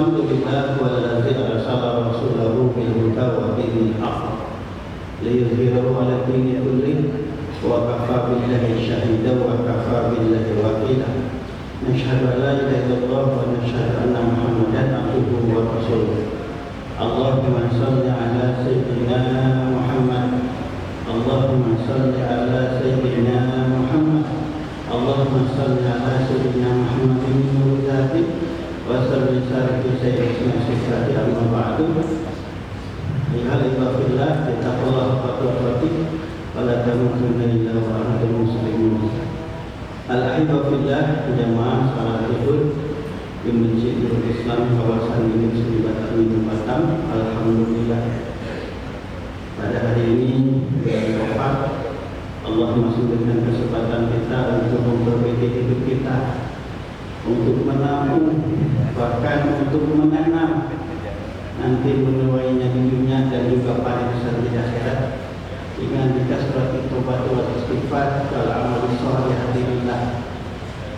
Alhamdulillah wallazi arsala rasulahu bil huda wa dinil haqq liyuzhirahu 'ala dini kullih wa kafa billahi shahida wa kafa billahi wakila. Nashhadu an la ilaha illallah wa nashhadu anna Muhammadan abduhu wa rasuluh. Allahumma shalli 'ala sayyidina Muhammad. Allahumma shalli 'ala sayyidina Muhammad. Allahumma shalli 'ala sayyidina Muhammadin nurul hadi wa salli sarfi sayyidina sifati amma ba'du. Ya ibadillah, taqullah faqatu wa la tamutunna illa wa antum muslimun. Al-ahibbillah, jamaah salat Idul di Masjidil Islam kawasan ini Selibatan Minggu Batam. Alhamdulillah, pada hari ini bulan Rafah, Allah masih berikan kesempatan kita untuk memperbaiki hidup kita, untuk menabung, bahkan untuk menanam nanti menuainya di dunia dan juga panen besar di akhirat. Dengan dikasrati taubat wa istighfar wal amal shalih lillah,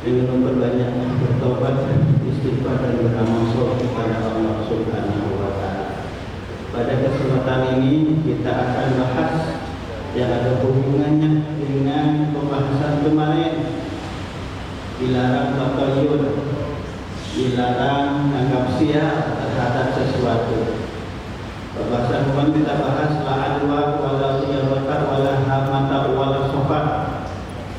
dengan memperbanyak bertobat, istighfar dan beramal saleh kepada Allah Subhanahu wa taala. Pada kesempatan ini kita akan bahas yang ada hubungannya dengan pembahasan kemarin, dilarang tatayur, dilarang anggap sial terhadap sesuatu. Pembahasan kemarin kita bahas la adwa wala tiyarata wala hamata wala sofat.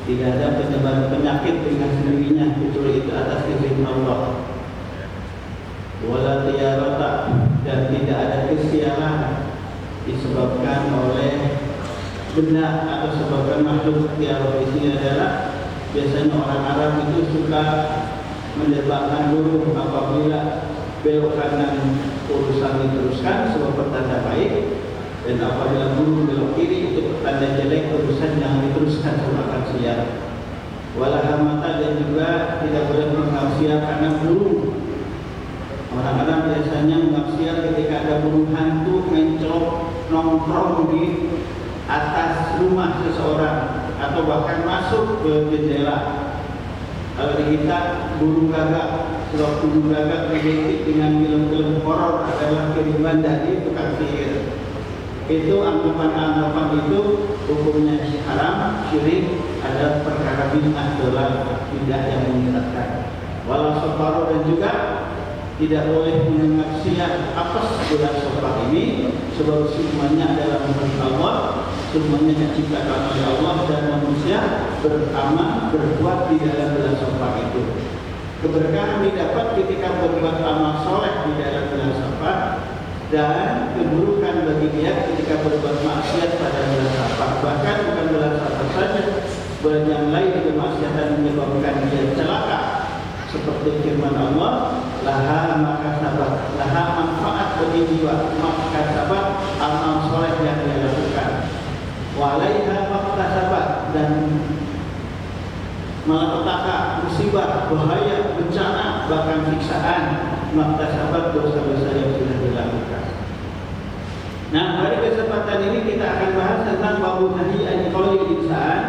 Tidak ada penyebaran penyakit dengan sendirinya kecuali itu atas izin Allah. Wala tiyarata, dan tidak ada kesialan disebabkan oleh benda atau sebabkan makhluk. Tiara di sini adalah biasanya orang Arab itu suka menyebabkan burung apabila belok kanan urusan diteruskan sebab pertanda baik, dan apabila burung belok kiri itu pertanda jelek, urusan yang diteruskan sebab akan sial. Walahamata, dan juga tidak boleh mengasial karena burung. Orang-orang biasanya mengasial ketika ada burung hantu mencolok nongkrong di atas rumah seseorang atau bahkan masuk ke jendela. Kalau di kita burung gagak, sebab burung gagak identik dengan film-film horor adalah kiriman dari tukang sihir. Itu anggapan-anggapan itu hukumnya haram, syirik, ada perkara bid'ah dolal, bid'ah yang menyesatkan. Walau separuh, dan juga tidak boleh mendengar siang apes bulan Syawal ini, sebab semuanya adalah milik Allah, semuanya diciptakan oleh Allah, dan manusia beramal berbuat di dalam bulan Syawal itu. Keberkahan didapat ketika berbuat amal soleh di dalam bulan Syawal, dan keburukan bagi dia ketika berbuat maksiat pada bulan Syawal. Bahkan bukan bulan Syawal saja, bulan yang lain kemaksiatan menyebabkan dia celaka. Seperti firman Allah, laha maka sabat, laha manfaat bagi jiwa, maka sabat amal soleh yang dia lakukan. Walaiha makta sabat, dan malapetaka, musibah, bahaya, bencana, bahkan siksaan, makta sabat dosa-dosa yang sudah dilakukan. Nah, pada kesempatan ini kita akan bahas tentang babu nahi an qaulil insan,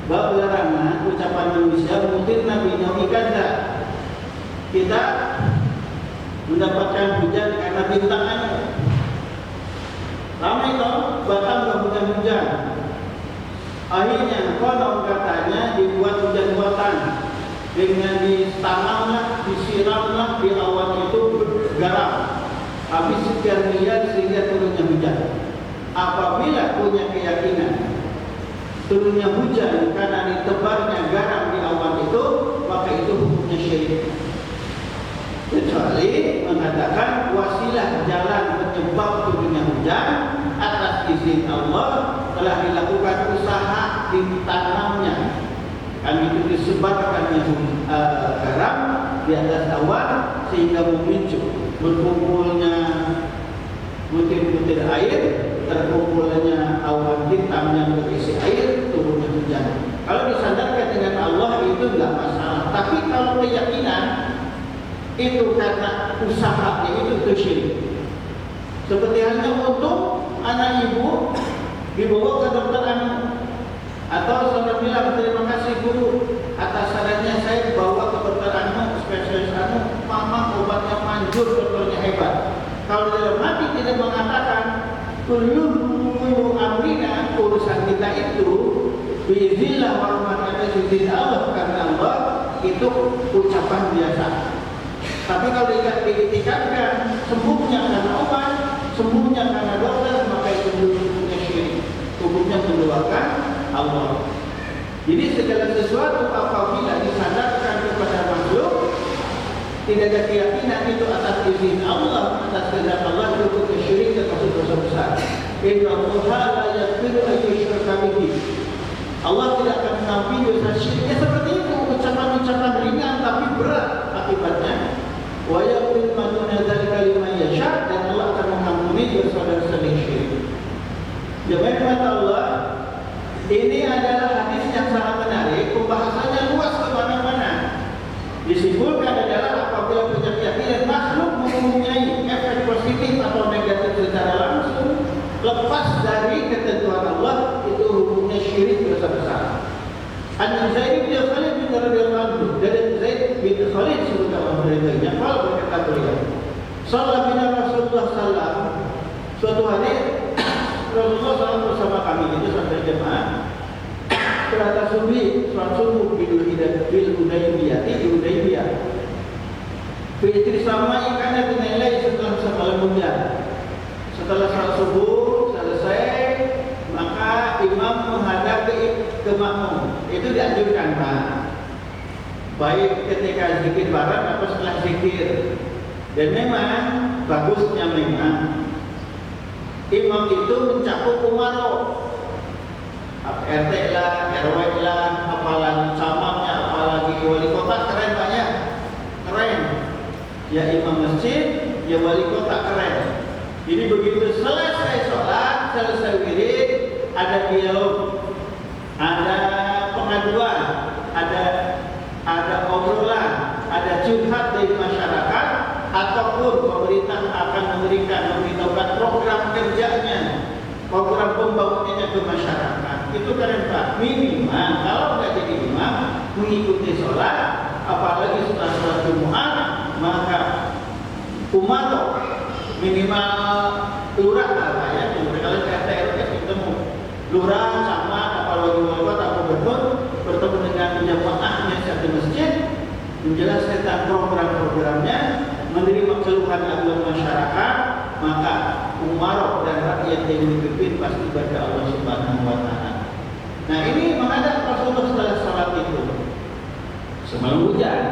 bab larangan ucapan manusia mutir nabi nabi kaza. Kita mendapatkan hujan karena bintangannya. Lama itu Batam gak hujan-hujan. Akhirnya konon katanya dibuat hujan-buatan dengan ditanamlah, disiramlah di awan itu garam. Habis sekian miliar sehingga turunnya hujan. Apabila punya keyakinan turunnya hujan karena ditebarnya garam di awan itu, maka itu hukumnya syirik. Kecuali mengatakan wasilah jalan penyebab turunnya hujan atas izin Allah telah dilakukan usaha ditanamnya, kan itu disebarkannya garam di atas awan sehingga memicu berkumpulnya butir-butir air, terkumpulnya awan hitam yang berisi air, turunnya hujan. Kalau disandarkan dengan Allah itu tidak masalah, tapi kalau keyakinan itu karena usahanya itu syirik. Seperti halnya untuk anak ibu dibawa ke dokter anak, atau saudara bilang terima kasih guru atas sarannya saya bawa ke dokter anak spesialis anak, mama obatnya jujur, contohnya hebat. Kalau dalam hati tidak mengatakan kullu amrina, urusan kita itu biiznillah wa rahmatnya izin Allah karena Allah, itu ucapan biasa. Tapi kalau diitikadkan sembuhnya karena obat, sembuhnya karena dokter, maka itu hukumnya syirik, hukumnya menduakan Allah. Jadi segala sesuatu apabila disandarkan kepada makhluk, tidak ada keyakinan itu atas izin Allah, atas kehendak Allah, itu hukum syirik termasuk dosa besar. Inna Allah la yaghfiru an yushraka bihi. Allah tidak akan mengampuni dosa syirik. Seperti itu, ucapan-ucapan ringan tapi berat akibatnya. Wa yaghfiru ma duna dzalika liman yasha, dan Allah akan mengampuni dosa-dosa syirik. Jemaah Allah, ini adalah hadis yang sangat menarik, pembahasannya luas ke mana-mana. Disimpulkan adalah apabila punya keyakinan makhluk mempunyai efek positif atau negatif secara langsung, lepas dari ketentuan Allah, itu hukumnya syirik dosa besar. An Zaid bin Khalid bin radhiyallahu anhu, dari Zaid bin Khalid sebutkan beritanya, kalau berkata beliau, Salat bina Rasulullah sallam, suatu hari Rasulullah SAW bersama kami itu sampai jemaah berata subuh, sholat subuh bil Hudaybiyah, di Hudaybiyah. Fitri sama ikannya dinilai setelah semalam hujan. Setelah sholat subuh selesai, maka imam menghadap ke makmum. Itu dianjurkan, Pak. Baik ketika zikir bareng atau setelah zikir. Dan memang bagusnya memang imam itu mencakup umarok, RT lah, RW lah, apalagi camatnya, apalagi wali kota, keren banyak, keren. Ya imam masjid, ya wali kota, keren. Jadi begitu selesai sholat, selesai wirid, ada dialog, ada pengaduan, ada obrolan, ada curhat dari masyarakat, ataupun pemerintah akan memberitahukan program kerjanya, program pembangunannya ke masyarakat. Itu keren Pak. Minimal kalau nggak jadi imam, mengikuti sholat, apalagi setelah sholat Jumat, maka umaroh minimal lurah lah ya. Kalau RT RW ketemu lurah sama apalagi wali kota atau gubernur bertemu dengan jamaahnya satu masjid, menjelaskan tentang program-programnya, menerima keluhan aduan masyarakat, maka umaroh dan rakyat yang dipimpin pasti pada Allah Subhanahu wa Ta'ala. Nah, ini menghadap Rasulullah setelah salat itu sebelum hujan.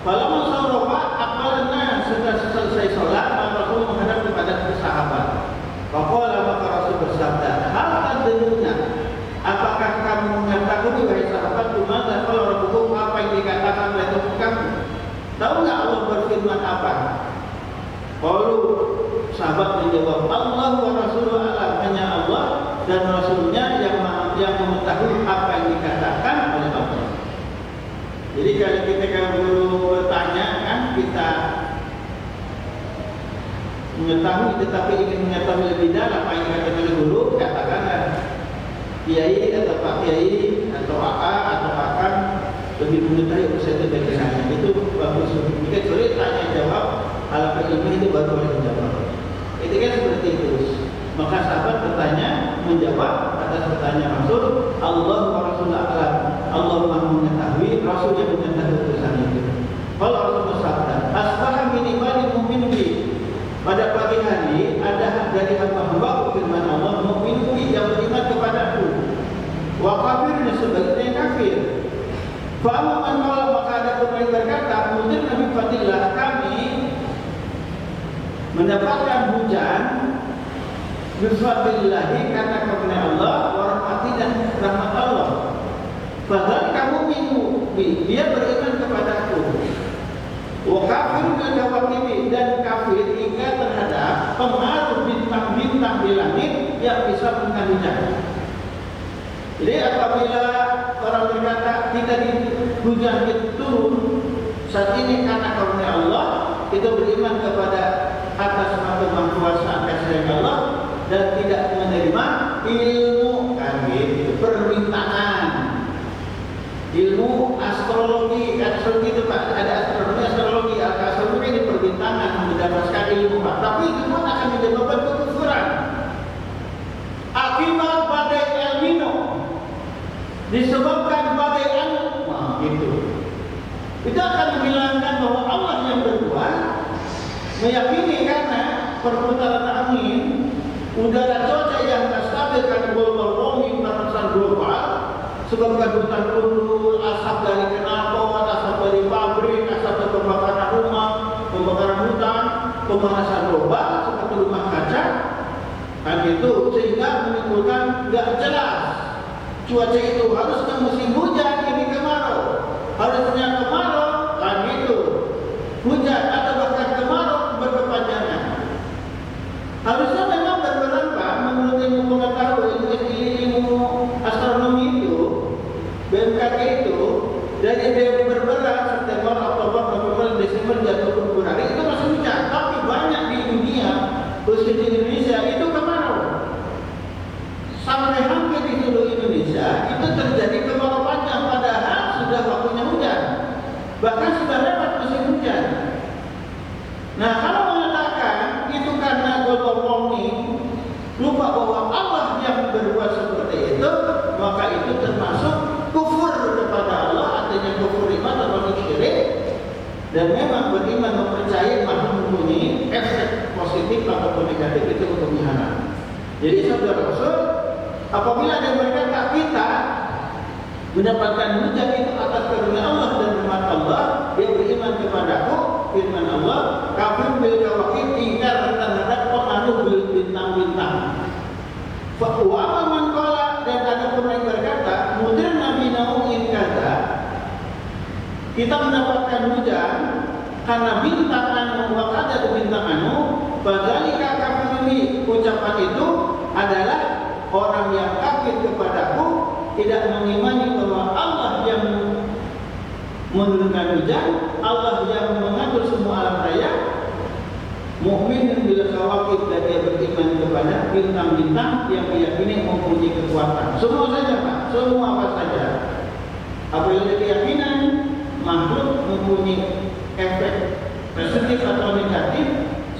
Kalau masalah apalagi setelah selesai salat, maka Rasul menghadap kepada sahabat. Faqala, maka Rasul bersabda, hal tadruna, apakah kamu mengetahui wahai sahabat, maka kalau Rabbukum, apa yang dikatakan oleh Tuhan kamu? Tahu nggak Allah berfirman apa? Lalu sahabat menjawab, Allah wa Rasulullah alam, hanya Allah dan Rasulnya yang mengetahui apa yang dikatakan oleh Allah. Jadi kalau kita guru bertanya kan, kita mengetahui tetapi ingin mengetahui lebih dalam apa yang dikatakan oleh guru, katakanlah kiai atau pak kiai atau AA atau akan lebih mengetahui urusan itu bagaimana. Itu bagus. Jika sulit tanya jawab, hal ilmu itu baru boleh menjawab. Itu kan seperti itu. Maka sahabat bertanya, menjawab atas pertanyaan Rasul, Allah wa Rasulullah alam. Allah Maha mengetahui, Rasul yang mengetahui urusan itu. Kalau Rasul bersabda, asbaha min ibadi mu'min bi. Pada pagi hari ada dari hamba-hamba firman Allah, mu'min bi, yang beriman kepadaku. Wa kafirnya sebaliknya kafir. Fa'aman kalau maka ada pemain berkata, mungkin Nabi Fadilah kami mendapatkan hujan bismillahirrahmanirrahim karena karunia Allah, warahmati dan rahmat Allah. Padahal kamu dia beriman kepadaku. Wa kafir dan kafir hingga terhadap pengaruh bintang-bintang di langit yang bisa mengenai hujan. Jadi apabila orang berkata tidak hujan itu turun saat ini karena karunia Allah, itu beriman kepada atas kemampuan kasih Allah dan tidak menerima ilmu gitu, permintaan, ilmu astrologi. Astrologi itu Pak, ada astrologi, astrologi ini permintaan kehilangan mendapatkan ilmu, tapi itu pun akan menyebabkan kekufuran. Akibat badai El Nino disebabkan badai Anu, itu akan menghilangkan bahwa Allah yang berbuat. Meyakini karena perputaran angin, udara cuaca yang tak stabil karena global warming, pemanasan global, sebabkan hutan gundul, asap dari knalpot, asap dari pabrik, asap dari pembakaran rumah, pembakaran hutan, pemanasan global seperti rumah kaca, kan itu sehingga menimbulkan tidak jelas. Cuaca itu harusnya musim hujan, ini kemarau, harusnya kemarau, kan itu hujan atau bahkan kemarau berkepanjangan. Harusnya memang berberapa menurut ilmu pengetahuan, ilmu astronomi itu, BMKG itu, dari dia berberat September, Oktober, November, Desember, jatuh Februari itu masih hujan. Tapi banyak di dunia, khususnya di Indonesia itu kemarau. Sampai hampir di seluruh Indonesia itu terjadi kemarau panjang, padahal sudah waktunya hujan. Bahkan sudah lewat musim hujan. Nah, kalau mengatakan itu karena global warming, lupa bahwa Allah yang berbuat seperti itu, maka itu termasuk kufur kepada Allah, artinya kufur iman atau syirik. Dan memang beriman mempercayai maha mempunyai efek positif ataupun negatif, itu hukumnya haram. Jadi saudara Rasul, apabila ada berkata kita mendapatkan hujan itu atas karunia Allah dan rahmat Allah, dia beriman kepadaku, firman Allah, kafir bil kawakib, ingkar terhadap pengaruh bintang-bintang. Wa man qala, dan ada pun yang berkata, mudir nabi nau'in kata, kita mendapatkan hujan karena bintang anu, wa qadar bintang anu, fadzalika kafir bi, ucapan itu adalah orang yang kafir kepadaku, tidak mengimani bahwa Allah yang menurunkan hujan, Allah yang mengatur semua alam raya, mukmin bila kawakib, dan dia beriman kepada bintang-bintang yang diyakini mempunyai kekuatan. Semua saja Pak, semua apa saja. Apabila keyakinan makhluk mempunyai efek positif atau negatif,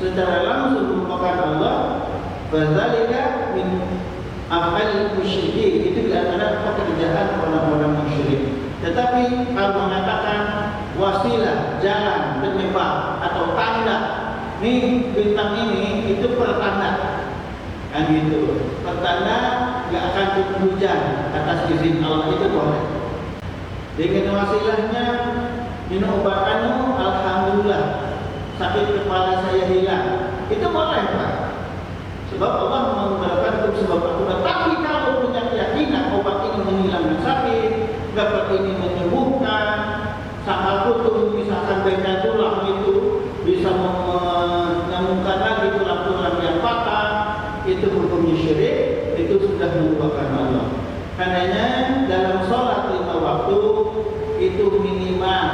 secara langsung merupakan Allah, fadzalika min afal musyrikin, itu di antara pekerjaan orang-orang musyrik. Tetapi kalau mengatakan wasilah, jalan, penyebab atau tanda, nih bintang ini itu pertanda, kan gitu. Pertanda nggak akan turun hujan atas izin Allah, itu boleh. Dengan wasilahnya minum obat anu, alhamdulillah sakit kepala saya hilang, itu boleh Pak. Sebab Allah menggunakan untuk sebab akurat. Tapi kalau punya keyakinan obat ini menghilangkan sakit, dapat ini menyembuhkan, sangat putus, misalkan bengkak tulang itu bisa menyambungkan lagi tulang-tulang yang patah, itu hukumnya syirik, itu sudah merupakan Allah. Karenanya dalam sholat 5 waktu itu minimal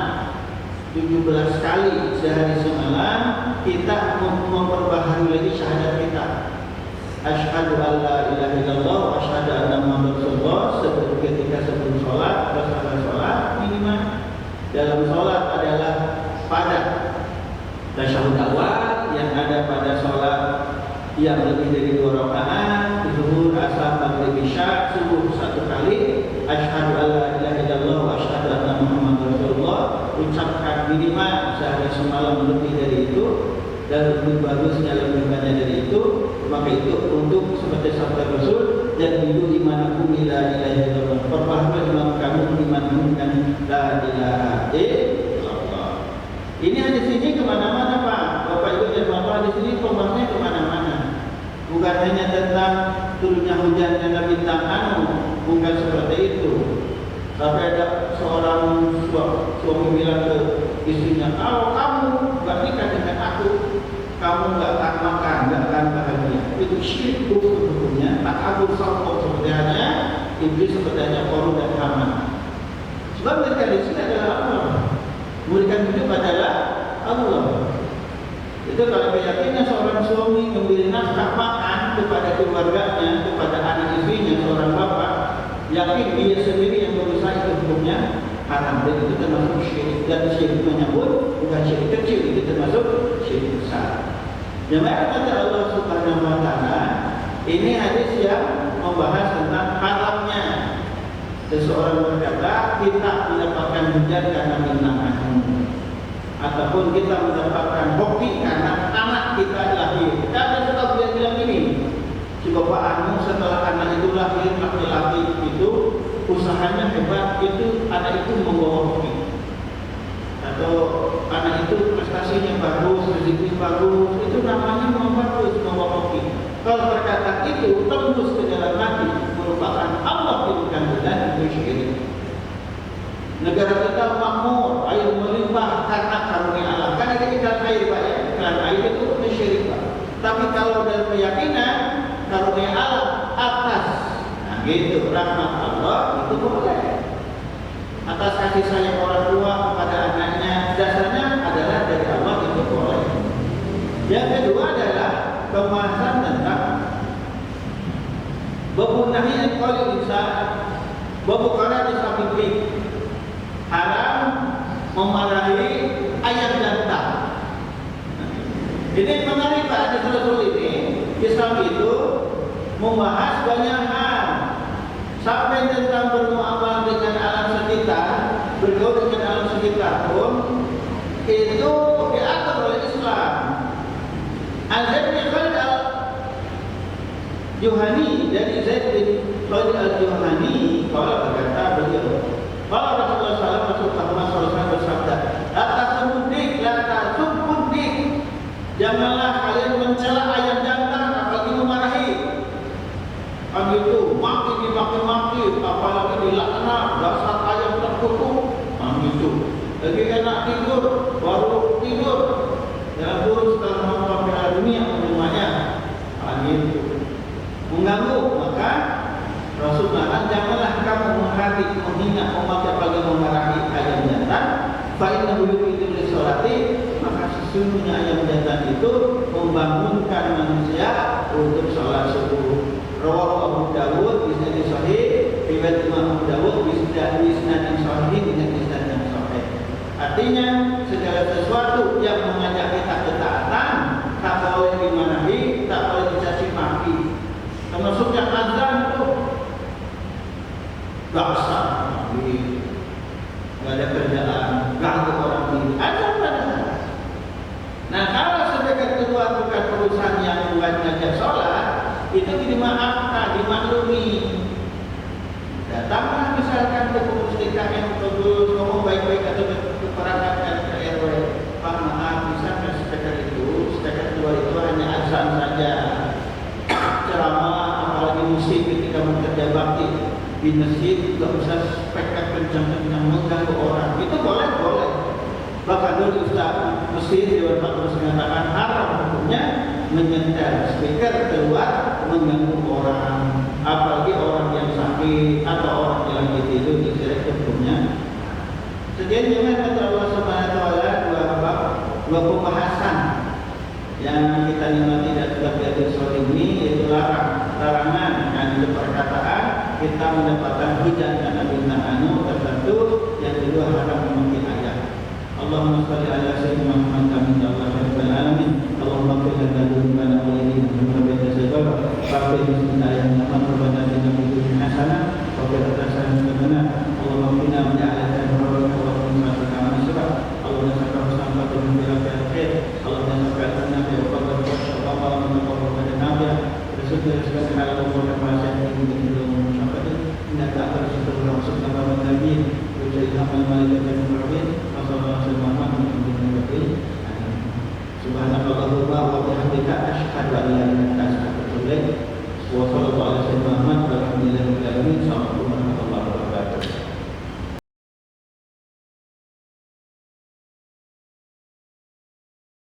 17 kali sehari semalam kita memperbaharui lagi syahadat kita. Asyhadu an la ilaha illallah wa asyhadu anna Muhammadar Rasulullah, sebelum ketika sebelum sholat, setelah sholat minimal. Dalam sholat adalah pada tasyahud awal yang ada pada sholat yang lebih dari 2 rakaat, zuhur, asar, maghrib, isya, subuh 1 kali. Asyhadu an la ilaha illallah wa asyhadu anna Muhammadar Rasulullah, ucapkan minimal sehari semalam lebih dari itu, dan lebih bagusnya lebih banyak dari itu. Maka itu untuk seperti sabda Rasul, dan hidup imanakum la ilaha illallah, perbaharui iman kamu imanmu dengan la ilaha illallah. Ini hadis ini kemana-mana Pak, Bapak Ibu dan Bapak, hadis ini pembahasannya kemana-mana. Bukan hanya tentang turunnya hujan karena bintang anu, bukan seperti itu. Sampai ada seorang suami bilang ke istrinya, kalau kamu gak nikah dengan aku, kamu gak akan makan, gak akan bahagia. Itu syirik hukumnya. Tak abur salpok sebenarnya, iblis sebenarnya Korun dan Haman. Sebab mereka di sini adalah Allah, memberikan hidup adalah Allah. Itu kalau keyakinan seorang suami memberi nafkah makan kepada keluarganya, kepada anak istrinya, seorang bapak, yakin dia sendiri yang berusaha itu hukumnya haram, dan itu termasuk syirik. Dan syirik menyebut bukan syirik kecil, itu termasuk syirik besar. Jemaah kata Allah Subhanahu wa taala, ini hadis yang membahas tentang haramnya seseorang berkata kita mendapatkan hujan karena bintang anu, ataupun kita mendapatkan hoki karena anak kita lahir. Kita ada sebab dia bilang ini, si bapak anu setelah anak itu lahir laki-laki itu usahanya hebat, itu anak itu membawa hoki, atau anak itu prestasinya bagus, rezeki bagus, itu namanya bagus, membawa hoki. Kalau perkataan itu tembus ke dalam hati merupakan Allah berikan hujan, itu syirik. Negara kita makmur, air melimpah karena karunia Allah. Kan ada ikan air Pak ya, ikan air itu syirik Pak. Tapi kalau dalam keyakinan karunia Allah atas, nah gitu, rahmat Allah itu boleh. Atas kasih sayang orang tua kepada anaknya, dasarnya adalah dari Allah, itu boleh. Yang kedua adalah pembahasan tentang babu nahi qali insan, babu qala disabiti, haram memarahi ayam jantan. Ini menarik Pak, di Rasul ini Islam itu membahas banyak hal, sampai tentang bermuamalah dengan alam sekitar, bergaul dengan alam sekitar pun itu diatur oleh Islam. Al-Zaid bin Khalid al-Juhani, dari Zaid bin Khalid al-Juhani, kalau berkata beliau, kalau Rasulullah SAW bersabda, "Latasubbudik, janganlah kalian mencela ayam jantan, apalagi memarahi." Kan itu maki, apalagi dilaknat, dasar ayam terkutuk. Kan itu. Lagi enak tidur, baru tidur. Dalam turun setelah nonton Piala Dunia namanya, itu mengganggu. Maka Rasul mengatakan, janganlah kamu menghina, memakai apalagi memarahi ayam jantan. Fa'innahu yuqidu lis-sholati, maka sesungguhnya ayam jantan itu membangunkan manusia untuk sholat subuh. Rawahu Abu Dawud bisnad sahih, riwayat Imam Abu Dawud bisnad yang sahih dengan isnad yang sahih. Artinya segala sesuatu yang mengajak kita ketaatan tak boleh dimarahi, tak boleh dicaci maki. Termasuk yang azan itu dasar, nggak ada kerjaan, ganggu orang ini. Azan pada. Nah kalau sebagai ketua bukan perusahaan yang buat ngajak sholat, itu dimaafkan, dimaklumi. Datanglah misalkan ke pengurus DKM, pengurus ngomong baik-baik atau keperangkat ke RW, Pak maaf, misalkan speaker keluar itu hanya azan saja, ceramah apalagi musik ketika bekerja bakti di masjid tidak usah speaker kencang-kencang mengganggu orang, itu boleh. Bahkan dulu Ustaz Mesir Dewan Pakar mengatakan haram hukumnya menyetel speaker keluar mengganggu orang, apalagi orang yang sakit atau orang yang lagi tidur, itu hukumnya. Sekian jemaah kata Allah Subhanahu wa taala, dua pembahasan yang kita nikmati dan juga belajar soal ini, yaitu larangan dan perkataan kita mendapatkan hujan karena bintang anu tertentu. Yang kedua haram memakai ayat. Allahumma shalli ala sayyidina Muhammad amin ya rabbal alamin. Allahumma qul lana dzunubana wa lana bi tasabbar fa bismillahir rahmanir rahim hasanah wa bi hasanah. Allahumma qina min a'laka wa qina min amasra. Allahumma sakar sampai bi khair. Allahumma sakar nabi wa qadar wa syallah min qawmin nabi. Rasulullah sallallahu alaihi wasallam syafaqat innaka arsalta rasulaka wa nabiyyin wa ja'alna malaikatan mu'min. Subhanallahumma wa bihamdika asyhadu an la ilaha illa anta astaghfiruka wa atubu ilaik. Wa sallallahu alaihi wa sallam. Alhamdulillahirabbil alamin. Assalamualaikum warahmatullahi wabarakatuh.